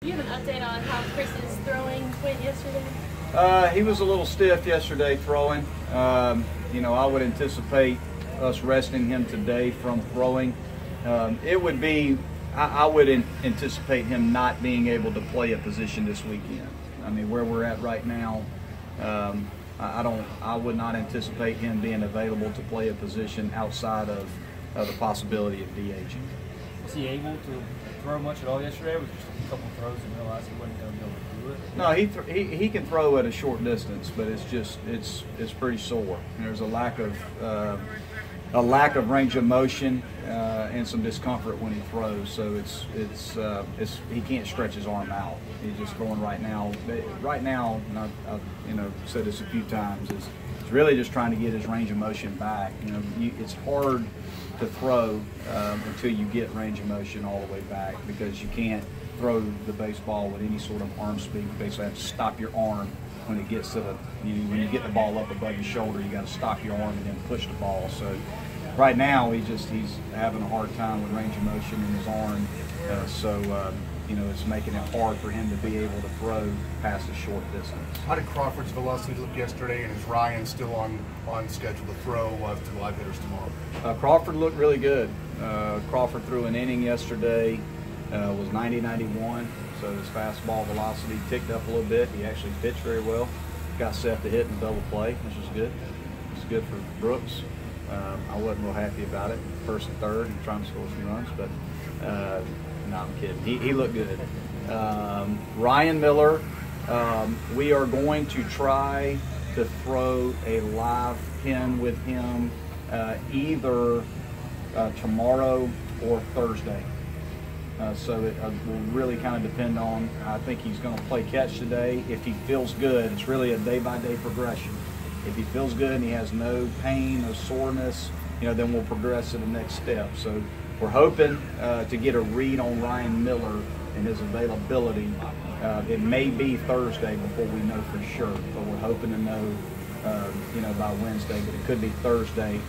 Do you have an update on how Chris's throwing went yesterday? He was a little stiff yesterday throwing. You know, I would anticipate us resting him today from throwing. It would be, I would anticipate him not being able to play a position this weekend. I mean, where we're at right now, I would not anticipate him being available to play a position outside of the possibility of DHing. Was he able to throw much at all yesterday? Or was it just a couple throws and realized he wasn't going to be able to do it? No, he can throw at a short distance, but it's just it's pretty sore. There's a lack of range of motion and some discomfort when he throws. So he can't stretch his arm out. He's just throwing right now. Right now, and I've said this a few times, is really just trying to get his range of motion back. You know, it's hard to throw until you get range of motion all the way back, because you can't throw the baseball with any sort of arm speed. You basically have to stop your arm when it gets to when you get the ball up above your shoulder. You got to stop your arm and then push the ball. So right now he's having a hard time with range of motion in his arm. It's making it hard for him to be able to throw past a short distance. How did Crawford's velocity look yesterday, and is Ryan still on schedule to throw to the live hitters tomorrow? Crawford looked really good. Crawford threw an inning yesterday, was 90-91, so his fastball velocity ticked up a little bit. He actually pitched very well. Got set to hit in double play, which was good. It's good for Brooks. I wasn't real happy about it, first and third, and trying to score some runs, but no, I'm kidding. He looked good. Ryan Miller, we are going to try to throw a live pin with him either tomorrow or Thursday. So it will really kind of depend on, I think he's going to play catch today. If he feels good, it's really a day-by-day progression. If he feels good and he has no pain, no soreness, then we'll progress to the next step. So we're hoping to get a read on Ryan Miller and his availability. It may be Thursday before we know for sure, but we're hoping to know, by Wednesday. But it could be Thursday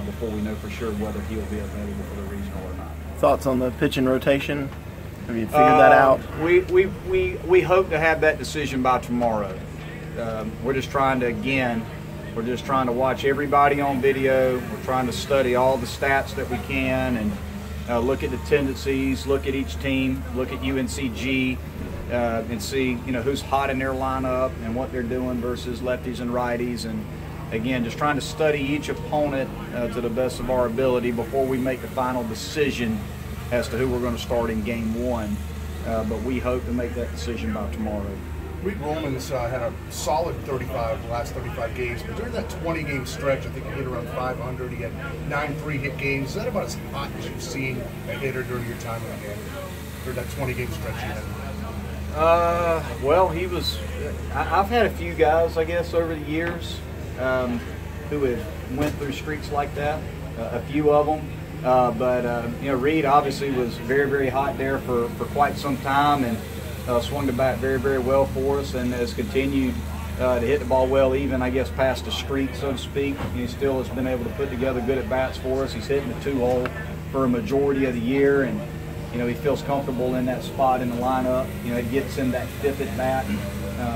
before we know for sure whether he'll be available for the regional or not. Thoughts on the pitching rotation? Have you figured that out? We hope to have that decision by tomorrow. We're just trying to watch everybody on video. We're trying to study all the stats that we can and look at the tendencies, look at each team, look at UNCG, and see who's hot in their lineup and what they're doing versus lefties and righties. And again, just trying to study each opponent to the best of our ability before we make the final decision as to who we're going to start in game one. But we hope to make that decision by tomorrow. Reed Roman's had a solid last 35 games, but during that 20-game stretch, I think he hit around 500. He had 9 3-hit games. Is that about as hot as you've seen a hitter during your time in the game, during that 20-game stretch you had? Well, he was. I've had a few guys, I guess, over the years who have went through streaks like that. A few of them, but Reed obviously was very, very hot there for quite some time, and swung the bat very, very well for us, and has continued to hit the ball well, even I guess past the streak, so to speak. He still has been able to put together good at bats for us. He's hitting the 2-hole for a majority of the year, and he feels comfortable in that spot in the lineup. It gets him that 5th at bat.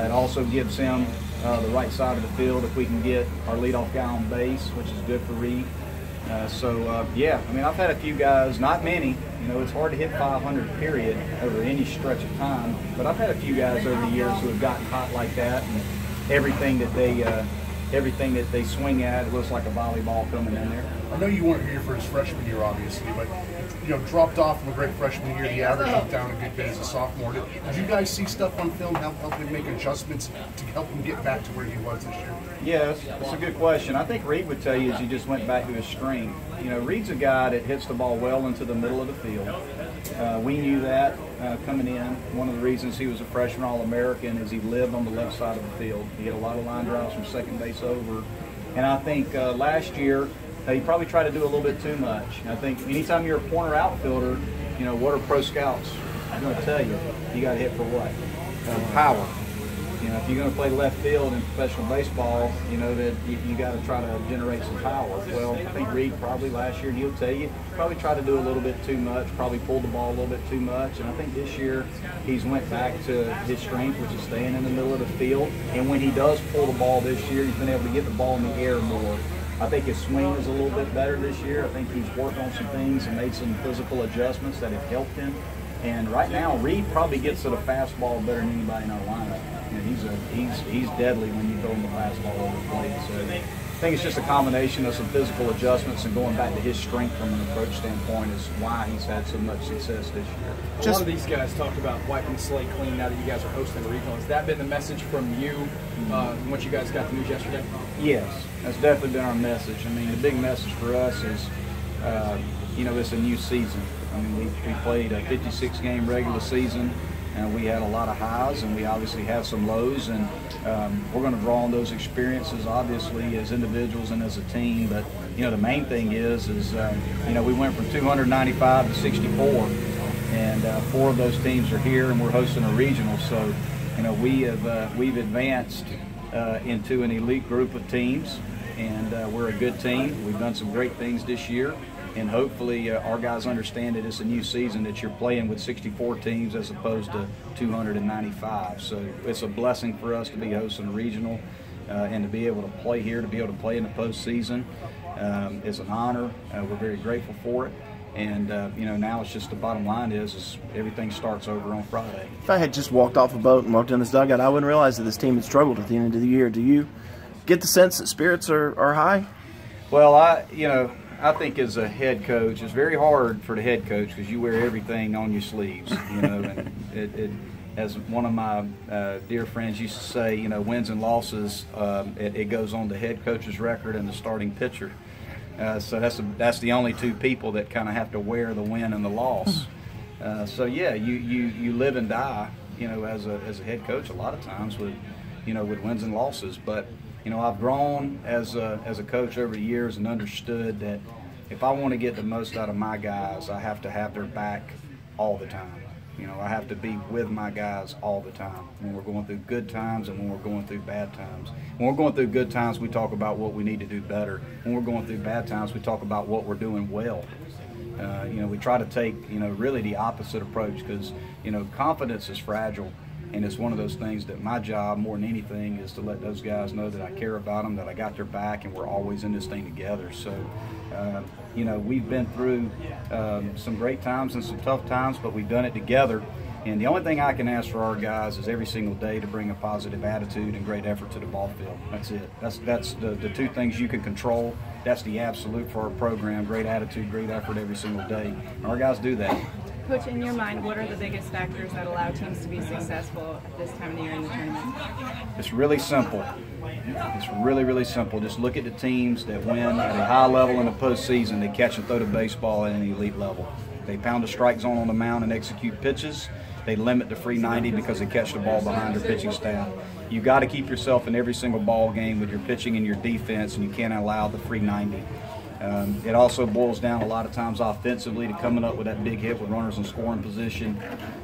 It also gives him the right side of the field if we can get our leadoff guy on base, which is good for Reed. Yeah, I mean, I've had a few guys, not many. It's hard to hit 500 period over any stretch of time, but I've had a few guys over the years who have gotten hot like that, and everything that they swing at, it looks like a volleyball coming in there. I know you weren't here for his freshman year, obviously, but dropped off from a great freshman year. The average went down a good bit as a sophomore. Did you guys see stuff on film help him make adjustments to help him get back to where he was this year? Yeah, that's a good question. I think Reed would tell you is he just went back to his strength. Reed's a guy that hits the ball well into the middle of the field. We knew that coming in. One of the reasons he was a freshman All-American is he lived on the left side of the field. He had a lot of line drives from second base over. And I think last year, he probably tried to do a little bit too much. I think anytime you're a corner outfielder, what are pro scouts going to tell you? You got to hit for what? Power. You know, if you're going to play left field in professional baseball, you know that you got to try to generate some power. Well, I think Reed probably last year, he'll tell you, probably tried to do a little bit too much, probably pulled the ball a little bit too much. And I think this year he's went back to his strength, which is staying in the middle of the field. And when he does pull the ball this year, he's been able to get the ball in the air more. I think his swing is a little bit better this year. I think he's worked on some things and made some physical adjustments that have helped him. And right now, Reed probably gets to the fastball better than anybody in our lineup. You know, he's deadly when you throw him the fastball over the plate. So I think it's just a combination of some physical adjustments and going back to his strength from an approach standpoint is why he's had so much success this year. A lot of these guys talked about wiping the slate clean now that you guys are hosting the regional. Has that been the message from you once you guys got the news yesterday? Yes, that's definitely been our message. I mean, the big message for us is, you know, it's a new season. I mean, we played a 56-game regular season, and we had a lot of highs, and we obviously had some lows, and we're going to draw on those experiences, obviously, as individuals and as a team. But, you know, the main thing is you know, we went from 295 to 64, and 4 of those teams are here, and we're hosting a regional. So, you know, we've advanced into an elite group of teams, and we're a good team. We've done some great things this year. And hopefully our guys understand that it's a new season, that you're playing with 64 teams as opposed to 295. So it's a blessing for us to be hosting a regional and to be able to play here, to be able to play in the postseason. It's an honor. We're very grateful for it. And, you know, now it's just the bottom line is everything starts over on Friday. If I had just walked off a boat and walked in this dugout, I wouldn't realize that this team had struggled at the end of the year. Do you get the sense that spirits are high? Well, I think as a head coach, it's very hard for the head coach because you wear everything on your sleeves, you know, and as one of my dear friends used to say, you know, wins and losses, it goes on the head coach's record and the starting pitcher. So that's the only 2 people that kind of have to wear the win and the loss. So yeah, you live and die, you know, as a head coach a lot of times with wins and losses. But you know, I've grown as a coach over the years and understood that if I want to get the most out of my guys, I have to have their back all the time. You know, I have to be with my guys all the time when we're going through good times and when we're going through bad times. When we're going through good times, we talk about what we need to do better. When we're going through bad times, we talk about what we're doing well. You know, we try to take, you know, really the opposite approach because, you know, confidence is fragile. And it's one of those things that my job, more than anything, is to let those guys know that I care about them, that I got their back, and we're always in this thing together. So, you know, we've been through some great times and some tough times, but we've done it together. And the only thing I can ask for our guys is every single day to bring a positive attitude and great effort to the ball field. That's it. That's the 2 things you can control. That's the absolute for our program, great attitude, great effort every single day. And our guys do that. Coach, in your mind, what are the biggest factors that allow teams to be successful at this time of the year in the tournament? It's really simple. It's really, really simple. Just look at the teams that win at a high level in the postseason. They catch and throw the baseball at an elite level. They pound the strike zone on the mound and execute pitches. They limit the free 90 because they catch the ball behind their pitching staff. You've got to keep yourself in every single ball game with your pitching and your defense, and you can't allow the free 90. It also boils down a lot of times offensively to coming up with that big hit with runners in scoring position,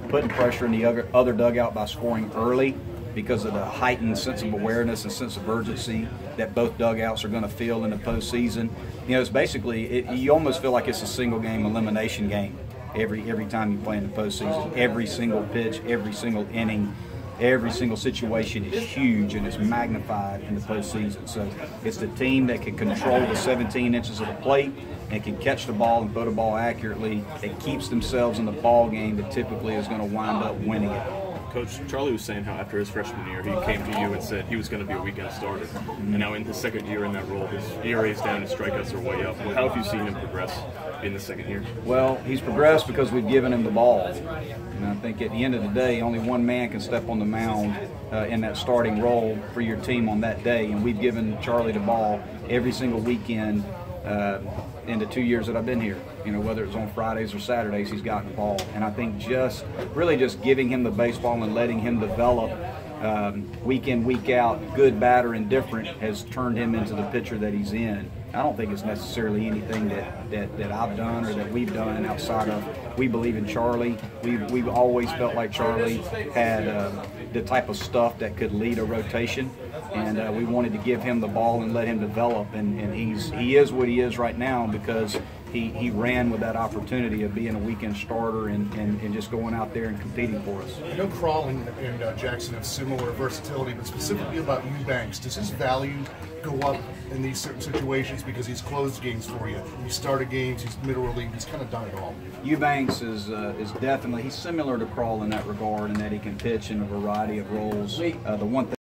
putting pressure in the other dugout by scoring early because of the heightened sense of awareness and sense of urgency that both dugouts are going to feel in the postseason. You know, it's basically, you almost feel like it's a single game elimination game every time you play in the postseason. Every single pitch, every single inning, every single situation is huge and it's magnified in the postseason. So it's the team that can control the 17 inches of the plate and can catch the ball and throw the ball accurately, that keeps themselves in the ball game that typically is going to wind up winning it. Coach, Charlie was saying how after his freshman year, he came to you and said he was going to be a weekend starter. And now in his second year in that role, his ERA is down, his strikeouts are way up. How have you seen him progress in the second year? Well, he's progressed because we've given him the ball. And I think at the end of the day, only one man can step on the mound in that starting role for your team on that day. And we've given Charlie the ball every single weekend in the 2 years that I've been here. You know, whether it's on Fridays or Saturdays, he's gotten the ball. And I think just giving him the baseball and letting him develop week in, week out, good, bad, or indifferent, has turned him into the pitcher that he's in. I don't think it's necessarily anything that I've done or that we've done outside of, we believe in Charlie. We've always felt like Charlie had the type of stuff that could lead a rotation, and we wanted to give him the ball and let him develop, and he is what he is right now because he ran with that opportunity of being a weekend starter and just going out there and competing for us. I know Crawlin and Jackson have similar versatility, but specifically about Eubanks, does his value go up in these certain situations because he's closed games for you? He started games, he's middle relief, he's kind of done it all. Eubanks is definitely, he's similar to Crawl in that regard, in that he can pitch in a variety of roles. The one thing